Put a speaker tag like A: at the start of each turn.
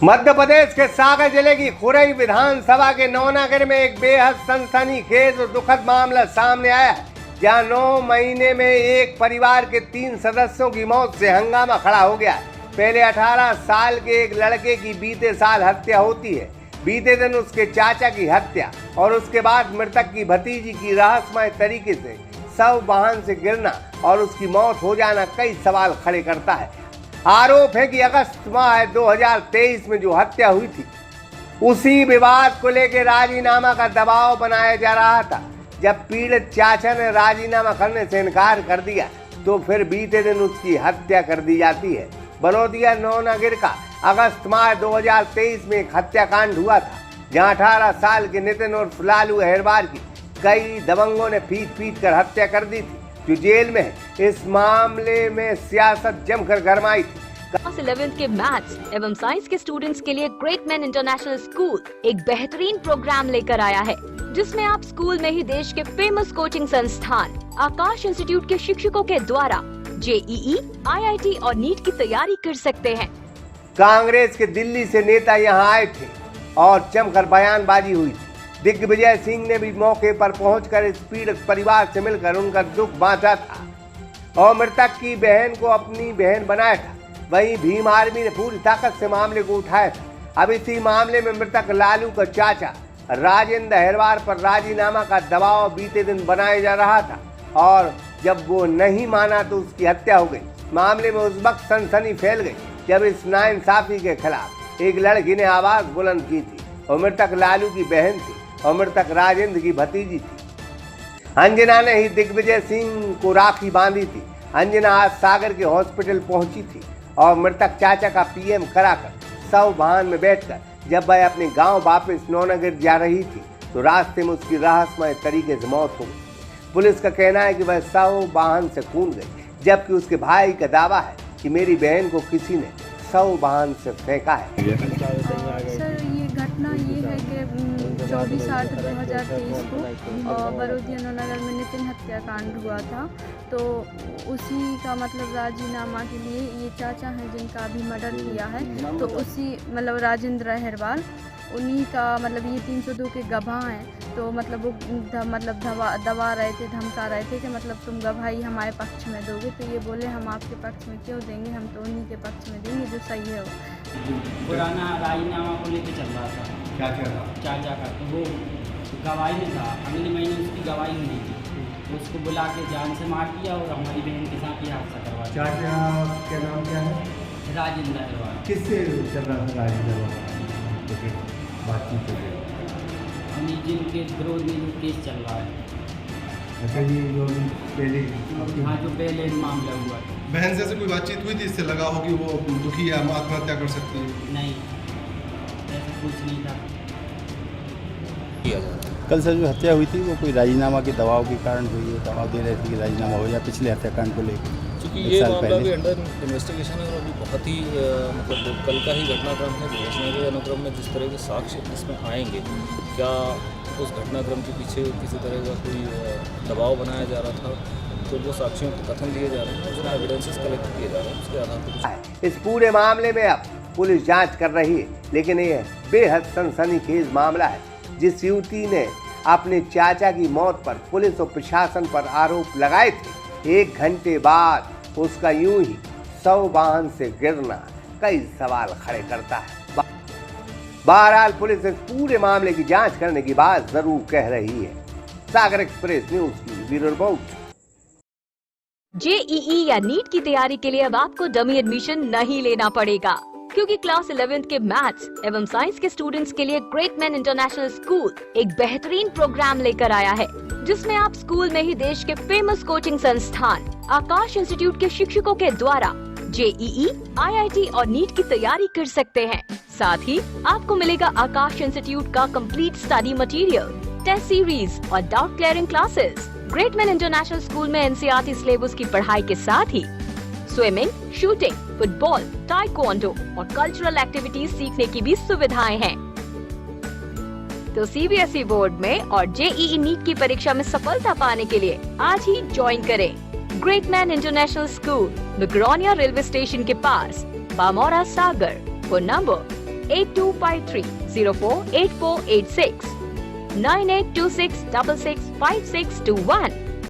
A: मध्य प्रदेश के सागर जिले की खुरई विधानसभा के नौनागर में एक बेहद सनसनीखेज और दुखद मामला सामने आया है, जहां 9 महीने में एक परिवार के 3 सदस्यों की मौत से हंगामा खड़ा हो गया है। पहले 18 साल के एक लड़के की बीते साल हत्या होती है। बीते दिन उसके चाचा की हत्या और उसके बाद मृतक की भतीजी की रहस्यमय तरीके से शव वाहन से गिरना और उसकी मौत हो जाना कई सवाल खड़े करता है। आरोप है कि अगस्त माह 2023 में जो हत्या हुई थी, उसी विवाद को लेकर राजीनामा का दबाव बनाया जा रहा था। जब पीड़ित चाचा ने राजीनामा करने से इनकार कर दिया तो फिर बीते दिन उसकी हत्या कर दी जाती है। बलौदिया नौनागर का अगस्त माह 2023 में एक हत्याकांड हुआ था, जहां 18 साल के नितिन उर्फ लालू अहिरवार की कई दबंगों ने पीट कर हत्या कर दी थी, जो जेल में है। इस मामले में सियासत जमकर गरमाई थी।
B: क्लास 11th के मैथ्स एवं साइंस के स्टूडेंट्स के लिए ग्रेट मैन इंटरनेशनल स्कूल एक बेहतरीन प्रोग्राम लेकर आया है, जिसमें आप स्कूल में ही देश के फेमस कोचिंग संस्थान आकाश इंस्टीट्यूट के शिक्षकों के द्वारा JEE, IIT और नीट की तैयारी कर सकते हैं।
A: कांग्रेस के दिल्ली से नेता यहां आए थे और जमकर बयानबाजी हुई थी। दिग्विजय सिंह ने भी मौके पर पहुंचकर इस पीड़ित परिवार से मिलकर उनका दुख बांटा था और मृतक की बहन को अपनी बहन बनाया था। वहीं भीम आर्मी ने पूरी ताकत से मामले को उठाया था। अब इसी मामले में मृतक लालू का चाचा राजेंद्र अहिरवार पर राजीनामा का दबाव बीते दिन बनाया जा रहा था और जब वो नहीं माना तो उसकी हत्या हो गई। मामले में उस वक्त सनसनी फैल गई जब इस नाइंसाफी के खिलाफ एक लड़की ने आवाज बुलंद की थी और मृतक लालू की बहन थी और मृतक राजेंद्र की भतीजी थी। अंजना ने ही दिग्विजय सिंह को राखी बांधी थी। अंजना आज सागर के हॉस्पिटल पहुंची थी और मृतक चाचा का PM कराकर शव वाहन में बैठकर जब वह अपने गांव वापस नौनागर जा रही थी तो रास्ते में उसकी रहस्यमय तरीके से मौत हो गई। पुलिस का कहना है कि वह शव वाहन से कूद गई, जबकि उसके भाई का दावा है कि मेरी बहन को किसी ने शव वाहन से फेंका है।
C: सर, ये घटना ये है कि 24/8/2023 को बलौदिया नौनागर में नितिन हत्याकांड हुआ था। तो उसी का मतलब राजीनामा के लिए ये चाचा हैं जिनका अभी मर्डर किया है, तो उसी मतलब राजेंद्र अहिरवार, उन्हीं का मतलब ये 302 के गवाह हैं। तो मतलब वो दबा रहे थे, धमका रहे थे कि मतलब तुम गवाही हमारे पक्ष में दोगे। तो ये बोले हम आपके पक्ष में क्यों देंगे, हम तो उन्हीं के पक्ष में देंगे जो सही है।
D: पुराना राजीनामा को लेके चल रहा था चाचा का, तो वो गवाही में था। अगले महीने उसकी गवाही मिली थी, तो उसको बुला के जान से मार दिया और हमारी बहन के साथ ये हादसा करवा दिया।
A: चाचा क्या नाम क्या है?
D: राजेंद्र अहिरवार।
A: किससे चल रहा था राजेंद्र? बातचीत
D: जिनके विरोध में जो केस चल रहा है।
A: अच्छा, ये जो पहले
D: हाँ, जो पहले मामला हुआ है।
E: बहन से कोई बातचीत हुई थी? इससे लगा हो कि वो दुखी है, आत्महत्या कर सकती है?
D: नहीं, ऐसा कुछ नहीं था।
F: कल से जो हत्या हुई थी वो कोई राजीनामा के दबाव के कारण हुई है। दबाव दे रहे थे कि राजीनामा हो जाए पिछले हत्याकांड को लेकर।
G: क्योंकि ये मामला भी अंडर इन्वेस्टिगेशन है और अभी बहुत ही मतलब कल का ही घटनाक्रम है। विवेचना के अनुक्रम में जिस तरह के साक्ष्य इसमें आएंगे, क्या उस घटनाक्रम के पीछे किसी तरह का कोई दबाव बनाया जा रहा था, तो वो साक्ष्यों को कथन दिए जा रहे हैं, उसमें एविडेंसेस कलेक्ट किए जा रहे हैं, उसके आधार पर
A: इस पूरे मामले में अब पुलिस जांच कर रही है। लेकिन यह बेहद सनसनीखेज मामला है, जिस युवती ने अपने चाचा की मौत पर पुलिस और प्रशासन पर आरोप लगाए थे, 1 घंटे बाद उसका यूं ही शव वाहन से गिरना कई सवाल खड़े करता है। बहरहाल पुलिस इस पूरे मामले की जांच करने की बात जरूर कह रही है। सागर एक्सप्रेस न्यूज की ब्यूरो रिपोर्ट।
B: JEE या नीट की तैयारी के लिए अब आपको डमी एडमिशन नहीं लेना पड़ेगा, क्योंकि क्लास 11th के मैथ्स एवं साइंस के स्टूडेंट्स के लिए ग्रेट मैन इंटरनेशनल स्कूल एक बेहतरीन प्रोग्राम लेकर आया है, जिसमें आप स्कूल में ही देश के फेमस कोचिंग संस्थान आकाश इंस्टीट्यूट के शिक्षकों के द्वारा JEE, IIT और नीट की तैयारी कर सकते हैं। साथ ही आपको मिलेगा आकाश इंस्टीट्यूट का complete study material, test series और doubt clearing classes. Great man international school में NCERT सिलेबस की पढ़ाई के साथ ही स्विमिंग, शूटिंग, फुटबॉल, ताइक्वांडो और कल्चरल एक्टिविटीज सीखने की भी सुविधाएं हैं। तो CBSE बोर्ड में और JEE नीट की परीक्षा में सफलता पाने के लिए आज ही ज्वाइन करें great man international school, Bigroniya railway station के पास, बामौरा, सागर। Phone number 948253 048486 9826665621